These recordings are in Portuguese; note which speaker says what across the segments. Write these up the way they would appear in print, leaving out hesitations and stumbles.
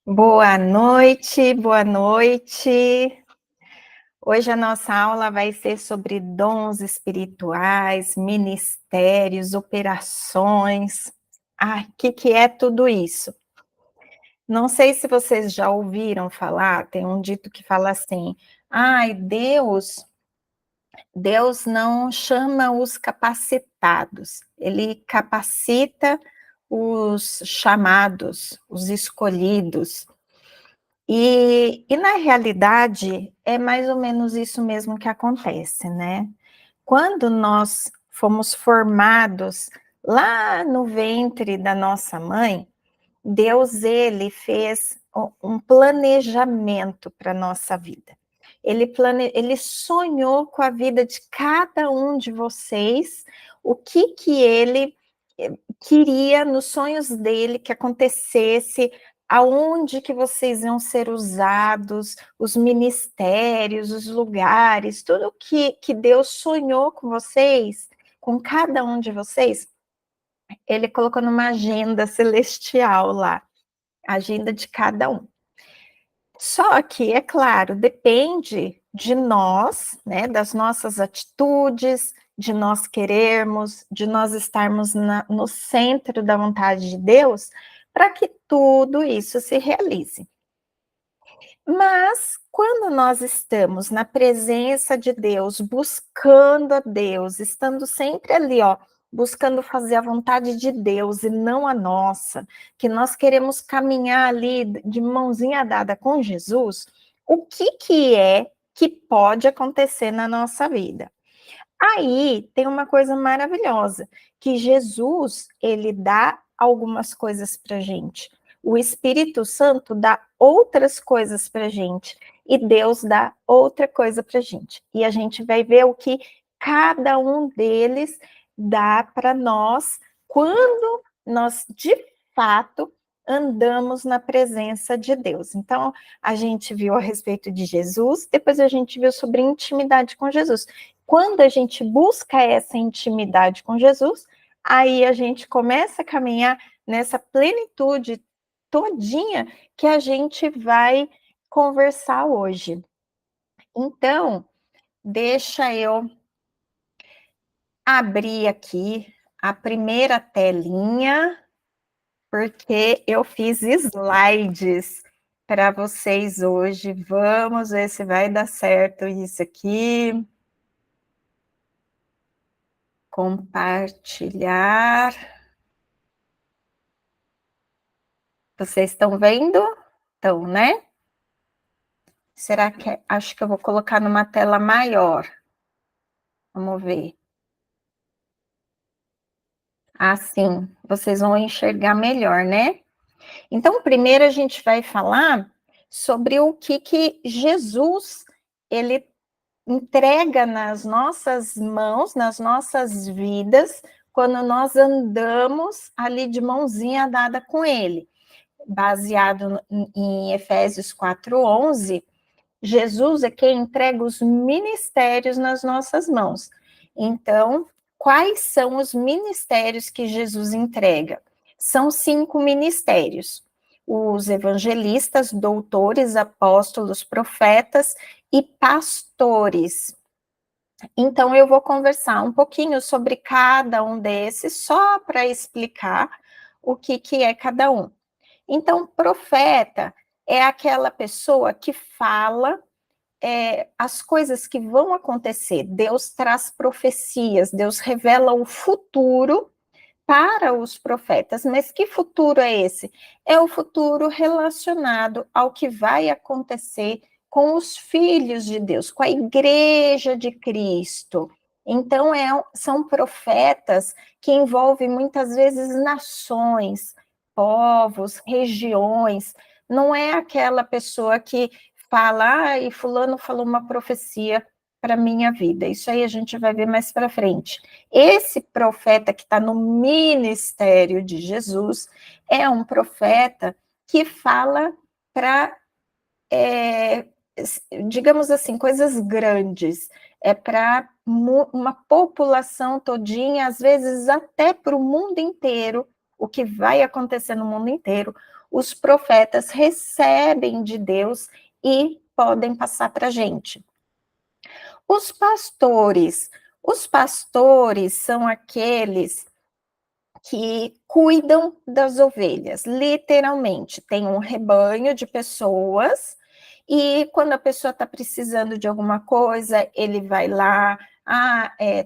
Speaker 1: Boa noite, boa noite. Hoje a nossa aula vai ser sobre dons espirituais, ministérios, operações. O que é tudo isso? Não sei se vocês já ouviram falar, tem um dito que fala assim: ai, Deus não chama os capacitados, ele capacita os chamados, os escolhidos. E na realidade, é mais ou menos isso mesmo que acontece, né? Quando nós fomos formados lá no ventre da nossa mãe, Deus, ele fez um planejamento para a nossa vida. Ele sonhou com a vida de cada um de vocês, o que ele queria nos sonhos dele que acontecesse, aonde que vocês iam ser usados, os ministérios, os lugares, tudo que Deus sonhou com vocês, com cada um de vocês, ele colocou numa agenda celestial lá, a agenda de cada um. Só que, é claro, depende de nós, né, das nossas atitudes, de nós querermos, de nós estarmos no centro da vontade de Deus, para que tudo isso se realize. Mas, quando nós estamos na presença de Deus, buscando a Deus, estando sempre ali, ó, buscando fazer a vontade de Deus e não a nossa, que nós queremos caminhar ali de mãozinha dada com Jesus, o que é que pode acontecer na nossa vida? Aí tem uma coisa maravilhosa, que Jesus, ele dá algumas coisas para a gente. O Espírito Santo dá outras coisas para a gente. E Deus dá outra coisa para a gente. E a gente vai ver o que cada um deles dá para nós quando nós, de fato, andamos na presença de Deus. Então, a gente viu a respeito de Jesus, depois a gente viu sobre intimidade com Jesus. Quando a gente busca essa intimidade com Jesus, aí a gente começa a caminhar nessa plenitude todinha que a gente vai conversar hoje. Então, deixa eu abrir aqui a primeira telinha, porque eu fiz slides para vocês hoje. Vamos ver se vai dar certo isso aqui. Compartilhar. Vocês estão vendo? Estão, né? Será que... Acho que eu vou colocar numa tela maior. Vamos ver. Assim, vocês vão enxergar melhor, né? Então, primeiro a gente vai falar sobre o que Jesus, ele entrega nas nossas mãos, nas nossas vidas, quando nós andamos ali de mãozinha dada com ele. Baseado em Efésios 4:11, Jesus é quem entrega os ministérios nas nossas mãos. Então, quais são os ministérios que Jesus entrega? São 5 ministérios: os evangelistas, doutores, apóstolos, profetas e pastores. Então, eu vou conversar um pouquinho sobre cada um desses, só para explicar o que é cada um. Então, profeta é aquela pessoa que fala as coisas que vão acontecer. Deus traz profecias, Deus revela o futuro para os profetas. Mas que futuro é esse? É o futuro relacionado ao que vai acontecer com os filhos de Deus, com a igreja de Cristo. Então, são profetas que envolvem muitas vezes nações, povos, regiões. Não é aquela pessoa que fala, e fulano falou uma profecia para a minha vida. Isso aí a gente vai ver mais para frente. Esse profeta que está no ministério de Jesus é um profeta que fala para, digamos assim, coisas grandes, é para uma população todinha, às vezes até para o mundo inteiro, o que vai acontecer no mundo inteiro, os profetas recebem de Deus e podem passar para a gente. Os pastores são aqueles que cuidam das ovelhas, literalmente. Tem um rebanho de pessoas e quando a pessoa está precisando de alguma coisa, ele vai lá,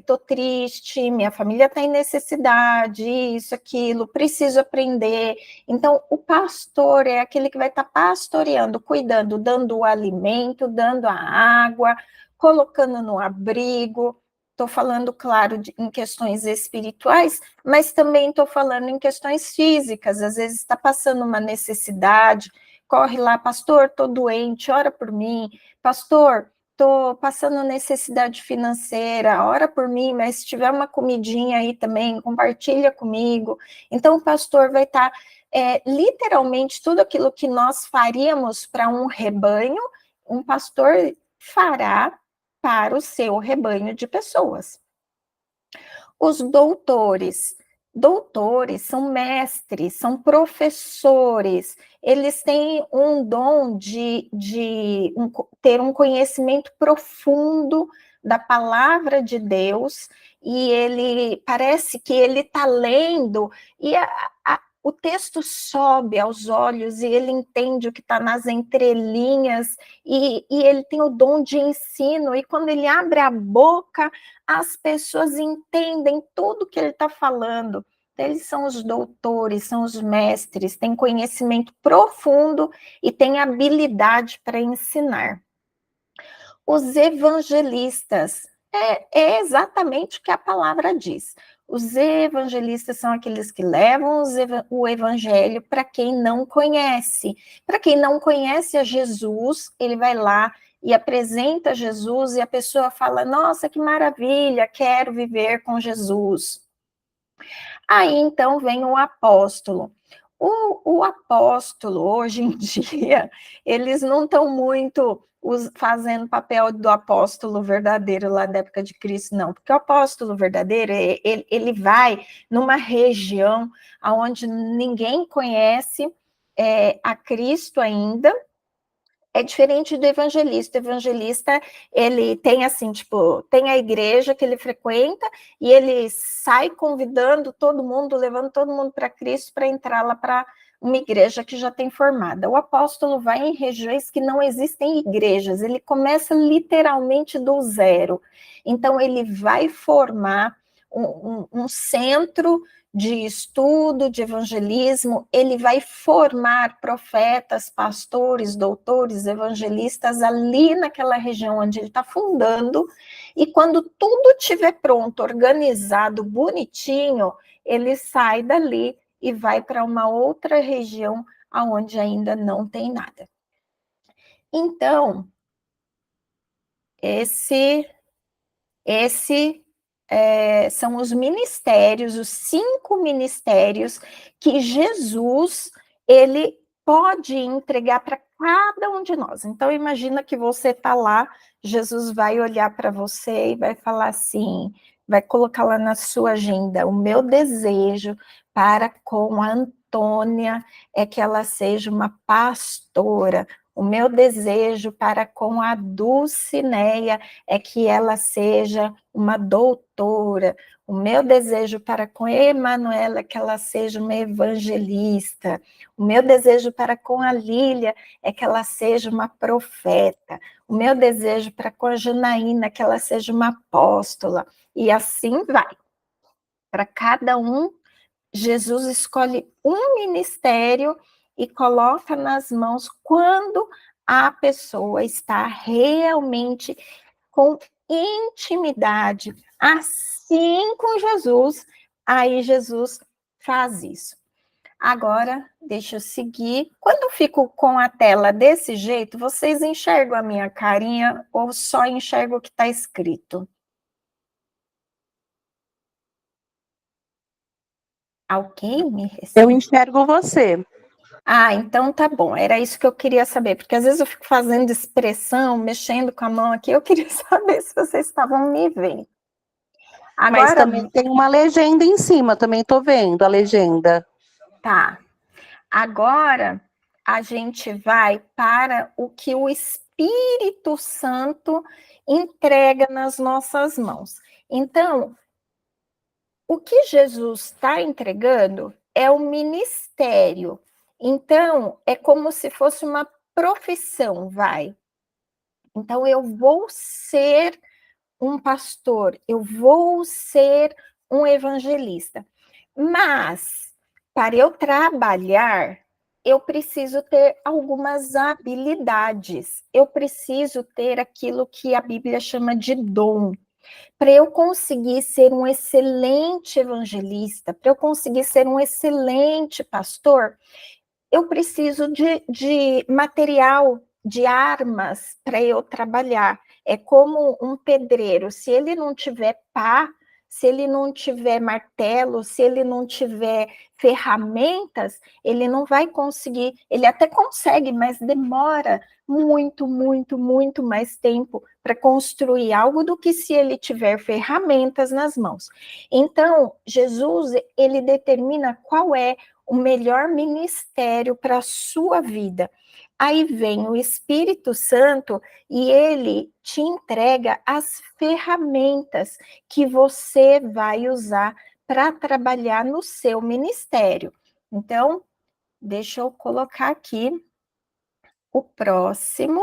Speaker 1: tô triste, minha família está em necessidade, isso, aquilo, preciso aprender. Então, o pastor é aquele que vai estar pastoreando, cuidando, dando o alimento, dando a água, colocando no abrigo. Estou falando, claro, em questões espirituais, mas também estou falando em questões físicas. Às vezes está passando uma necessidade, corre lá, pastor, estou doente, ora por mim. Pastor, estou passando necessidade financeira, ora por mim, mas se tiver uma comidinha aí também, compartilha comigo. Então, o pastor vai estar, literalmente, tudo aquilo que nós faríamos para um rebanho, um pastor fará para o seu rebanho de pessoas. Os doutores são mestres, são professores, eles têm um dom de ter um conhecimento profundo da palavra de Deus, e ele parece que ele está lendo, e o texto sobe aos olhos, e ele entende o que está nas entrelinhas, e ele tem o dom de ensino, e quando ele abre a boca, as pessoas entendem tudo que ele está falando. Eles são os doutores, são os mestres, têm conhecimento profundo e têm habilidade para ensinar. Os evangelistas, é exatamente o que a palavra diz. Os evangelistas são aqueles que levam o evangelho para quem não conhece. Para quem não conhece a Jesus, ele vai lá e apresenta Jesus e a pessoa fala, nossa, que maravilha, quero viver com Jesus. Aí, então, vem o apóstolo. O apóstolo, hoje em dia, eles não estão muito fazendo papel do apóstolo verdadeiro lá da época de Cristo, não, porque o apóstolo verdadeiro, ele vai numa região onde ninguém conhece a Cristo ainda. É diferente do evangelista. O evangelista, ele tem assim, tipo, tem a igreja que ele frequenta e ele sai convidando todo mundo, levando todo mundo para Cristo para entrar lá para uma igreja que já tem formada. O apóstolo vai em regiões que não existem igrejas, ele começa literalmente do zero. Então, ele vai formar um centro de estudo, de evangelismo, ele vai formar profetas, pastores, doutores, evangelistas ali naquela região onde ele está fundando, e quando tudo estiver pronto, organizado, bonitinho, ele sai dali e vai para uma outra região onde ainda não tem nada. Então, são os ministérios, os 5 ministérios que Jesus, ele pode entregar para cada um de nós. Então, imagina que você está lá, Jesus vai olhar para você e vai falar assim, vai colocar lá na sua agenda, o meu desejo para com a Antônia é que ela seja uma pastora, o meu desejo para com a Dulcineia é que ela seja uma doutora, o meu desejo para com a Emanuela é que ela seja uma evangelista, o meu desejo para com a Lília é que ela seja uma profeta, o meu desejo para com a Janaína é que ela seja uma apóstola, e assim vai. Para cada um, Jesus escolhe um ministério e coloca nas mãos quando a pessoa está realmente com intimidade, assim com Jesus, aí Jesus faz isso. Agora, deixa eu seguir. Quando eu fico com a tela desse jeito, vocês enxergam a minha carinha ou só enxergam o que está escrito? Alguém me recebe?
Speaker 2: Eu enxergo você.
Speaker 1: Então tá bom, era isso que eu queria saber, porque às vezes eu fico fazendo expressão, mexendo com a mão aqui, eu queria saber se vocês estavam me vendo.
Speaker 2: Mas
Speaker 1: Agora,
Speaker 2: também tem uma legenda em cima, também estou vendo a legenda.
Speaker 1: Tá. Agora a gente vai para o que o Espírito Santo entrega nas nossas mãos. Então, o que Jesus está entregando é o ministério. Então, é como se fosse uma profissão, vai. Então, eu vou ser um pastor, eu vou ser um evangelista. Mas, para eu trabalhar, eu preciso ter algumas habilidades, eu preciso ter aquilo que a Bíblia chama de dom. Para eu conseguir ser um excelente evangelista, para eu conseguir ser um excelente pastor, eu preciso de material, de armas para eu trabalhar. É como um pedreiro, se ele não tiver pá, se ele não tiver martelo, se ele não tiver ferramentas, ele não vai conseguir, ele até consegue, mas demora muito, muito, muito mais tempo para construir algo do que se ele tiver ferramentas nas mãos. Então, Jesus, ele determina qual é o melhor ministério para a sua vida. Aí vem o Espírito Santo e ele te entrega as ferramentas que você vai usar para trabalhar no seu ministério. Então, deixa eu colocar aqui o próximo.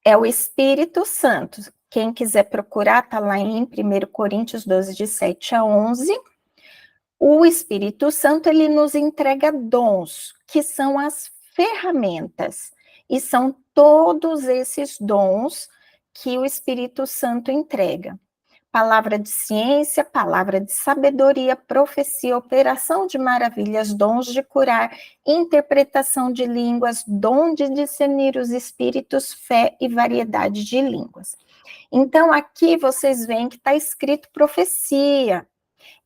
Speaker 1: É o Espírito Santo. Quem quiser procurar, está lá em 1 Coríntios 12, de 7 a 11. O Espírito Santo, ele nos entrega dons, que são as ferramentas, e são todos esses dons que o Espírito Santo entrega. Palavra de ciência, palavra de sabedoria, profecia, operação de maravilhas, dons de curar, interpretação de línguas, dom de discernir os espíritos, fé e variedade de línguas. Então, aqui vocês veem que está escrito profecia.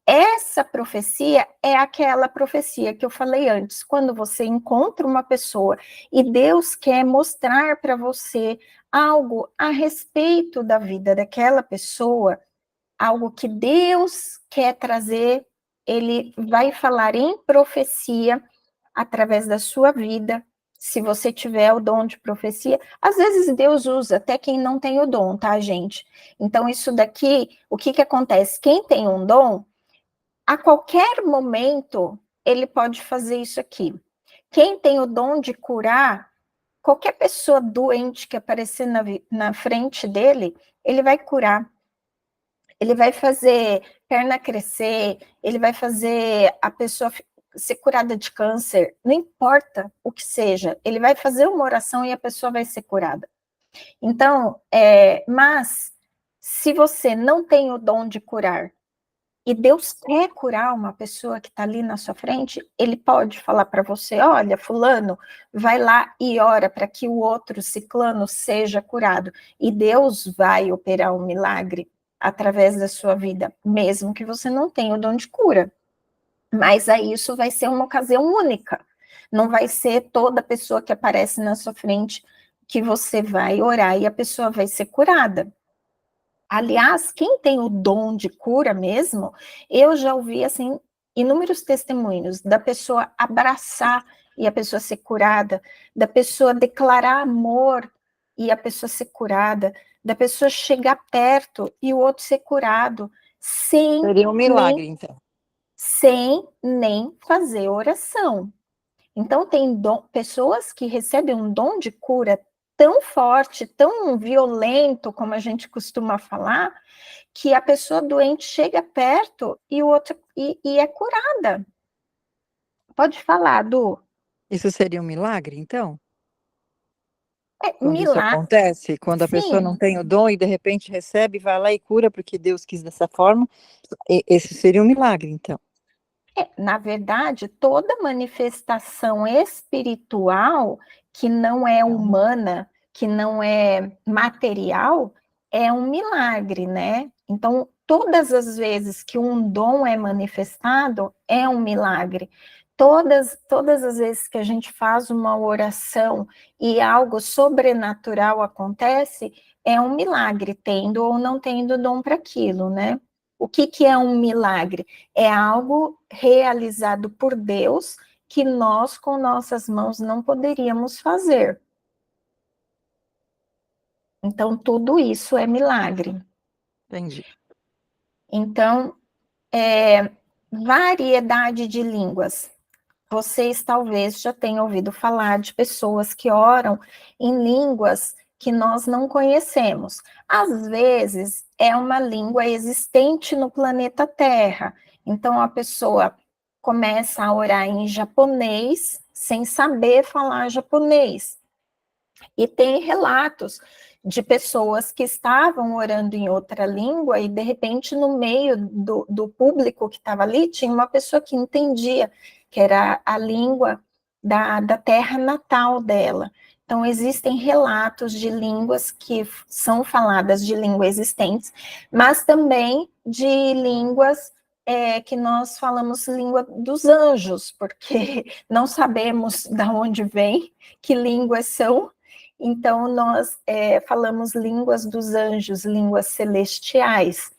Speaker 1: Essa profecia é aquela profecia que eu falei antes, quando você encontra uma pessoa e Deus quer mostrar para você algo a respeito da vida daquela pessoa, algo que Deus quer trazer, ele vai falar em profecia através da sua vida. Se você tiver o dom de profecia, às vezes Deus usa até quem não tem o dom, tá, gente? Então, isso daqui, o que acontece? Quem tem um dom, a qualquer momento, ele pode fazer isso aqui. Quem tem o dom de curar, qualquer pessoa doente que aparecer na frente dele, ele vai curar. Ele vai fazer perna crescer, ele vai fazer a pessoa ser curada de câncer, não importa o que seja, ele vai fazer uma oração e a pessoa vai ser curada. Então, mas se você não tem o dom de curar, e Deus quer curar uma pessoa que está ali na sua frente, ele pode falar para você, olha, fulano, vai lá e ora para que o outro ciclano seja curado. E Deus vai operar um milagre através da sua vida, mesmo que você não tenha o dom de cura. Mas aí isso vai ser uma ocasião única. Não vai ser toda pessoa que aparece na sua frente que você vai orar e a pessoa vai ser curada. Aliás, quem tem o dom de cura mesmo, eu já ouvi assim inúmeros testemunhos da pessoa abraçar e a pessoa ser curada, da pessoa declarar amor e a pessoa ser curada, da pessoa chegar perto e o outro ser curado,
Speaker 2: Seria um milagre, então.
Speaker 1: sem nem fazer oração. Então, tem pessoas que recebem um dom de cura tão forte, tão violento, como a gente costuma falar, que a pessoa doente chega perto e o outro e é curada. Pode falar, Du.
Speaker 2: Isso seria um milagre, então? Quando isso
Speaker 1: Milagre,
Speaker 2: acontece, quando a pessoa
Speaker 1: sim.
Speaker 2: não tem o dom e de repente recebe, vai lá e cura porque Deus quis dessa forma, esse seria um milagre, então.
Speaker 1: Na verdade, toda manifestação espiritual que não é humana, que não é material, é um milagre, né? Então, todas as vezes que um dom é manifestado, é um milagre. Todas as vezes que a gente faz uma oração e algo sobrenatural acontece, é um milagre, tendo ou não tendo dom para aquilo, né? O que é um milagre? É algo realizado por Deus que nós, com nossas mãos, não poderíamos fazer. Então, tudo isso é milagre.
Speaker 2: Entendi.
Speaker 1: Então, variedade de línguas. Vocês talvez já tenham ouvido falar de pessoas que oram em línguas que nós não conhecemos. Às vezes, é uma língua existente no planeta Terra. Então, a pessoa começa a orar em japonês sem saber falar japonês. E tem relatos de pessoas que estavam orando em outra língua e, de repente, no meio do público que estava ali, tinha uma pessoa que entendia, que era a língua da terra natal dela. Então, existem relatos de línguas que são faladas de línguas existentes, mas também de línguas que nós falamos língua dos anjos, porque não sabemos de onde vem, que línguas são. Então, nós falamos línguas dos anjos, línguas celestiais.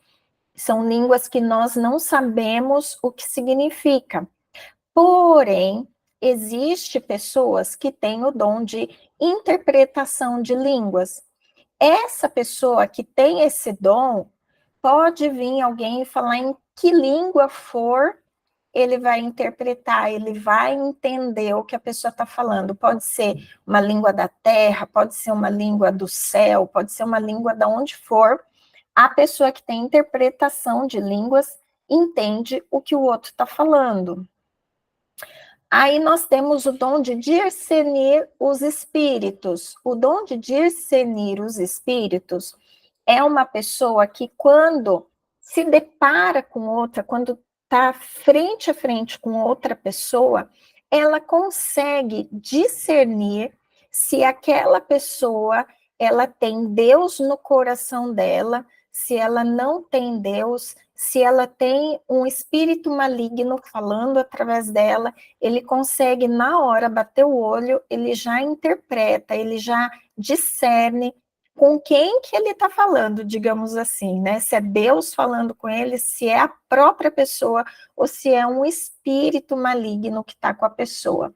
Speaker 1: São línguas que nós não sabemos o que significa. Porém, existe pessoas que têm o dom de interpretação de línguas. Essa pessoa que tem esse dom, pode vir alguém e falar em que língua for, ele vai interpretar, ele vai entender o que a pessoa está falando. Pode ser uma língua da terra, pode ser uma língua do céu, pode ser uma língua de onde for. A pessoa que tem interpretação de línguas entende o que o outro está falando. Aí nós temos o dom de discernir os espíritos. O dom de discernir os espíritos é uma pessoa que, quando se depara com outra, quando está frente a frente com outra pessoa, ela consegue discernir se aquela pessoa ela tem Deus no coração dela, se ela não tem Deus, se ela tem um espírito maligno falando através dela, ele consegue na hora bater o olho, ele já interpreta, ele já discerne com quem que ele está falando, digamos assim, né? Se é Deus falando com ele, se é a própria pessoa ou se é um espírito maligno que está com a pessoa.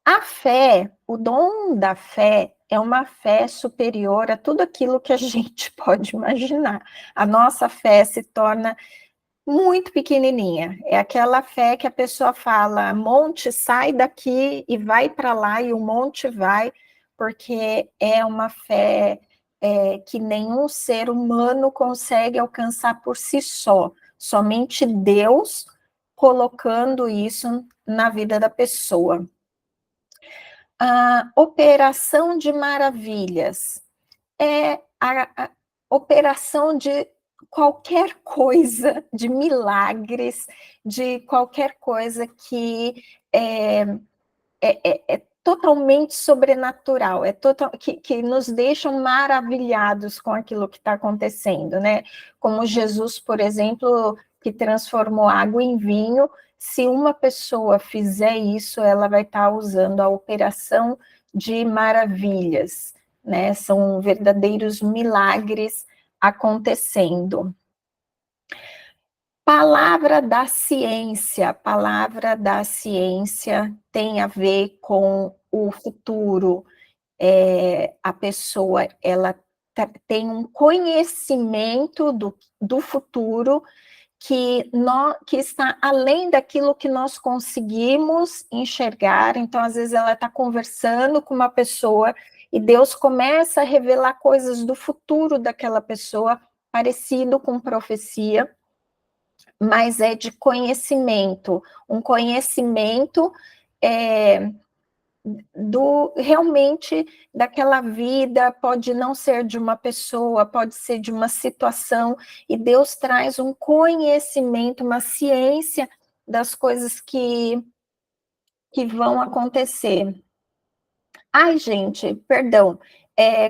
Speaker 1: A fé, o dom da fé é uma fé superior a tudo aquilo que a gente pode imaginar. A nossa fé se torna muito pequenininha. É aquela fé que a pessoa fala, monte, sai daqui e vai para lá, e o monte vai, porque é uma fé que nenhum ser humano consegue alcançar por si só. Somente Deus colocando isso na vida da pessoa. A operação de maravilhas é a operação de qualquer coisa, de milagres, de qualquer coisa que é totalmente sobrenatural, que nos deixam maravilhados com aquilo que está acontecendo, né? Como Jesus, por exemplo, que transformou água em vinho. Se uma pessoa fizer isso, ela vai estar usando a operação de maravilhas, né? São verdadeiros milagres acontecendo. Palavra da ciência tem a ver com o futuro. A pessoa ela tem um conhecimento do futuro que está além daquilo que nós conseguimos enxergar. Então, às vezes, ela está conversando com uma pessoa e Deus começa a revelar coisas do futuro daquela pessoa, parecido com profecia, mas é de conhecimento, um conhecimento realmente daquela vida, pode não ser de uma pessoa, pode ser de uma situação, e Deus traz um conhecimento, uma ciência das coisas que vão acontecer. Ai, gente, perdão,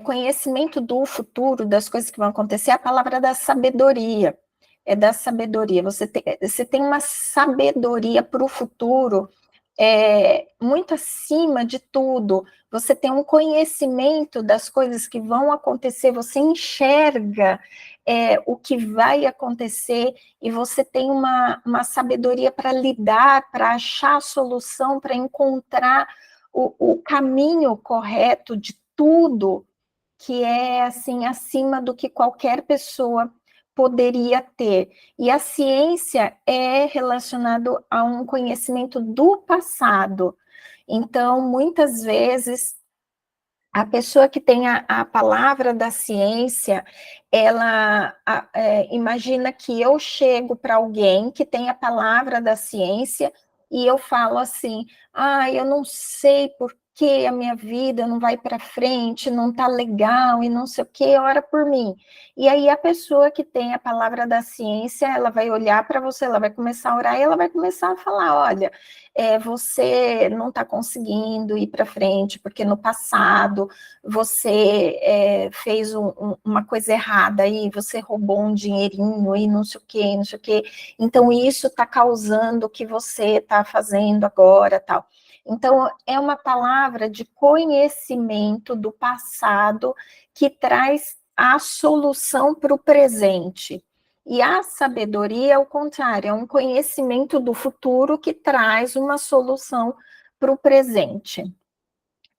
Speaker 1: conhecimento do futuro, das coisas que vão acontecer, é a palavra da sabedoria, é da sabedoria, você tem uma sabedoria para o futuro, muito acima de tudo. Você tem um conhecimento das coisas que vão acontecer, você enxerga o que vai acontecer e você tem uma sabedoria para lidar, para achar a solução, para encontrar o caminho correto de tudo, que é assim acima do que qualquer pessoa poderia ter. E a ciência é relacionado a um conhecimento do passado. Então, muitas vezes, a pessoa que tem a palavra da ciência, ela imagina que eu chego para alguém que tem a palavra da ciência e eu falo assim, eu não sei por que a minha vida não vai para frente, não está legal e não sei o que, ora por mim. E aí a pessoa que tem a palavra da ciência, ela vai olhar para você, ela vai começar a orar e ela vai começar a falar, olha, você não está conseguindo ir para frente, porque no passado você fez uma coisa errada e você roubou um dinheirinho e não sei o que, não sei o que. Então, isso está causando o que você está fazendo agora, tal. Então, é uma palavra de conhecimento do passado que traz a solução para o presente. E a sabedoria é o contrário, é um conhecimento do futuro que traz uma solução para o presente.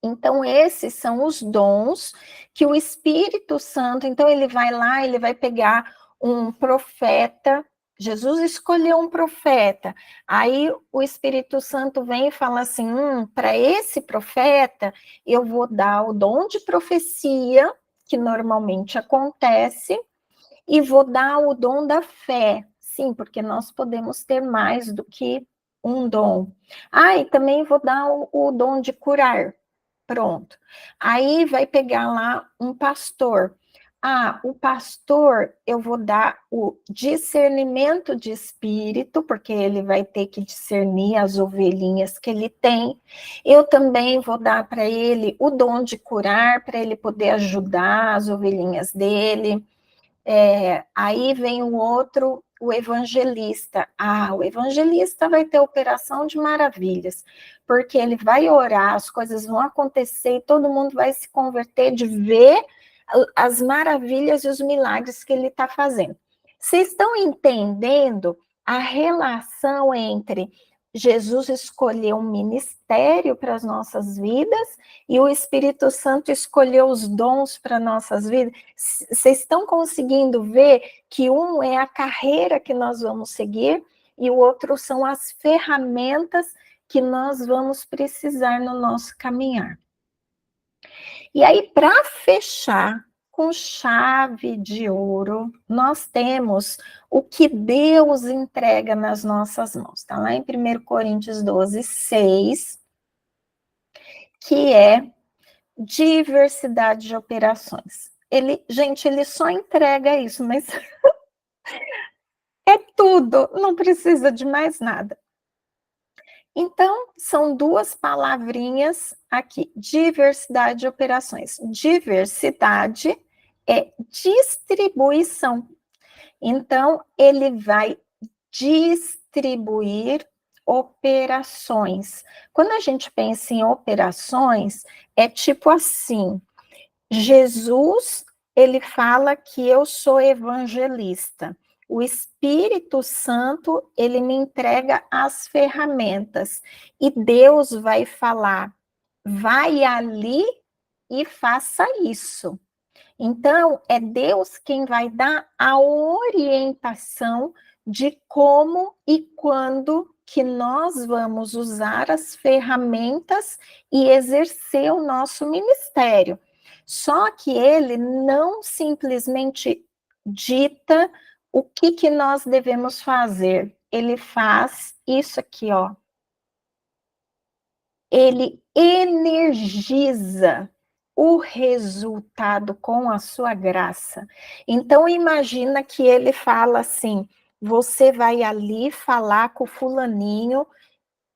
Speaker 1: Então, esses são os dons que o Espírito Santo, então ele vai lá, ele vai pegar um profeta, Jesus escolheu um profeta, aí o Espírito Santo vem e fala assim, para esse profeta eu vou dar o dom de profecia, que normalmente acontece, e vou dar o dom da fé. Sim, porque nós podemos ter mais do que um dom. E também vou dar o dom de curar. Pronto. Aí vai pegar lá um pastor. O pastor, eu vou dar o discernimento de espírito, porque ele vai ter que discernir as ovelhinhas que ele tem. Eu também vou dar para ele o dom de curar, para ele poder ajudar as ovelhinhas dele. Aí vem o outro, o evangelista. O evangelista vai ter operação de maravilhas, porque ele vai orar, as coisas vão acontecer e todo mundo vai se converter de ver as maravilhas e os milagres que ele está fazendo. Vocês estão entendendo a relação entre Jesus escolheu um ministério para as nossas vidas e o Espírito Santo escolheu os dons para nossas vidas? Vocês estão conseguindo ver que um é a carreira que nós vamos seguir e o outro são as ferramentas que nós vamos precisar no nosso caminhar. E aí, para fechar com chave de ouro, nós temos o que Deus entrega nas nossas mãos. Está lá em 1 Coríntios 12, 6, que é diversidade de operações. Gente, ele só entrega isso, mas é tudo, não precisa de mais nada. Então, são duas palavrinhas aqui, diversidade de operações. Diversidade é distribuição. Então, ele vai distribuir operações. Quando a gente pensa em operações, é tipo assim, Jesus, ele fala que eu sou evangelista. O Espírito Santo, ele me entrega as ferramentas. E Deus vai falar, vai ali e faça isso. Então, é Deus quem vai dar a orientação de como e quando que nós vamos usar as ferramentas e exercer o nosso ministério. Só que ele não simplesmente dita o que nós devemos fazer. Ele faz isso aqui, ó. Ele energiza o resultado com a sua graça. Então, imagina que ele fala assim, você vai ali falar com o fulaninho,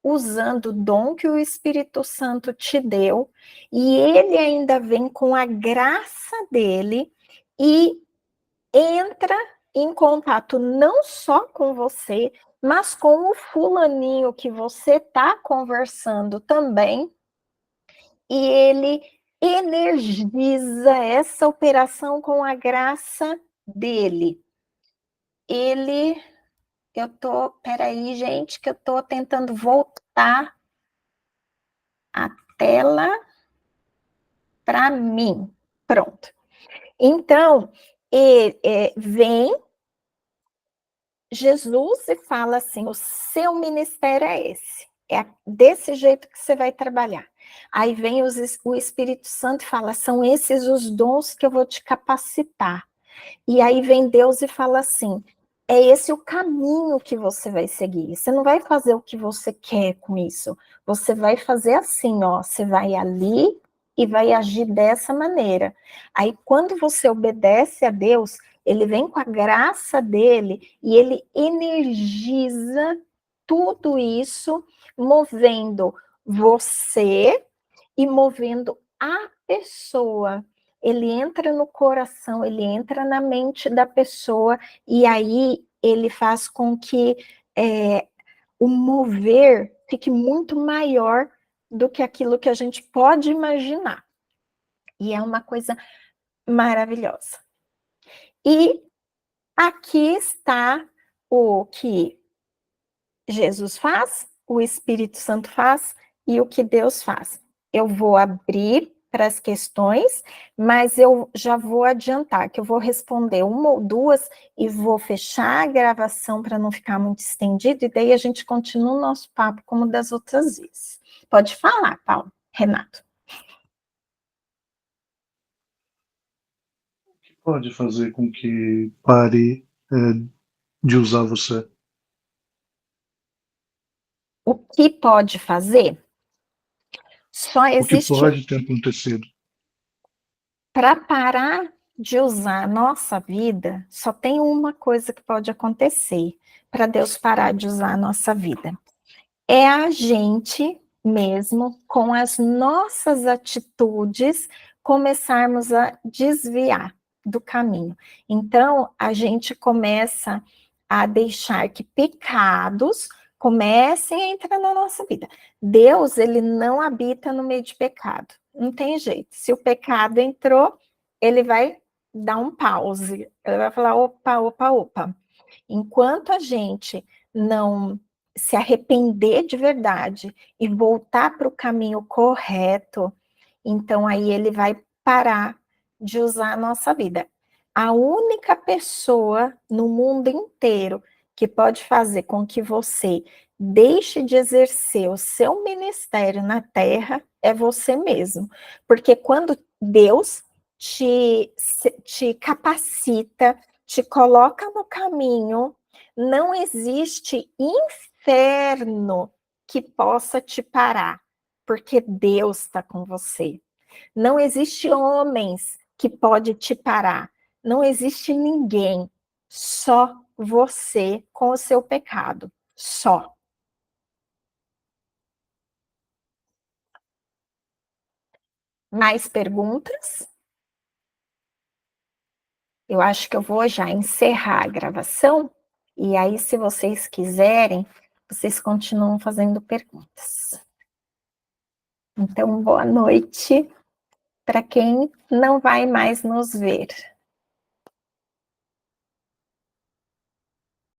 Speaker 1: usando o dom que o Espírito Santo te deu, e ele ainda vem com a graça dele e entra em contato não só com você, mas com o fulaninho que você está conversando também, e ele energiza essa operação com a graça dele. Peraí, gente, que eu tô tentando voltar a tela para mim. Pronto. Então, vem Jesus e fala assim: o seu ministério é esse, é desse jeito que você vai trabalhar. Aí vem o Espírito Santo e fala: são esses os dons que eu vou te capacitar. E aí vem Deus e fala assim: é esse o caminho que você vai seguir. Você não vai fazer o que você quer com isso. Você vai fazer assim, ó. Você vai ali e vai agir dessa maneira. Aí, quando você obedece a Deus, ele vem com a graça dele e ele energiza tudo isso, movendo você e movendo a pessoa. Ele entra no coração, ele entra na mente da pessoa, e aí ele faz com que o mover fique muito maior do que aquilo que a gente pode imaginar. E é uma coisa maravilhosa. E aqui está o que Jesus faz, o Espírito Santo faz e o que Deus faz. Eu vou abrir para as questões, mas eu já vou adiantar que eu vou responder uma ou duas e vou fechar a gravação para não ficar muito estendido, e daí a gente continua o nosso papo como das outras vezes. Pode falar, Paulo, Renato.
Speaker 3: Pode fazer com que pare de usar você?
Speaker 1: O que pode fazer? Só
Speaker 3: O que
Speaker 1: existe
Speaker 3: pode ter acontecido?
Speaker 1: para parar de usar a nossa vida, só tem uma coisa que pode acontecer para Deus parar de usar a nossa vida. É a gente mesmo, com as nossas atitudes, começarmos a desviar do caminho. Então, a gente começa a deixar que pecados comecem a entrar na nossa vida. Deus, ele não habita no meio de pecado. Não tem jeito. Se o pecado entrou, ele vai dar um pause. Ele vai falar: opa, opa, opa. Enquanto a gente não se arrepender de verdade e voltar para o caminho correto, então aí ele vai parar de usar a nossa vida. A única pessoa no mundo inteiro que pode fazer com que você deixe de exercer o seu ministério na terra é você mesmo. Porque quando Deus te capacita, te coloca no caminho, não existe inferno que possa te parar, porque Deus está com você. Não existe homens que pode te parar. Não existe ninguém. Só você com o seu pecado. Só. Mais perguntas? Eu acho que eu vou já encerrar a gravação. E aí, se vocês quiserem, vocês continuam fazendo perguntas. Então, boa noite para quem não vai mais nos ver.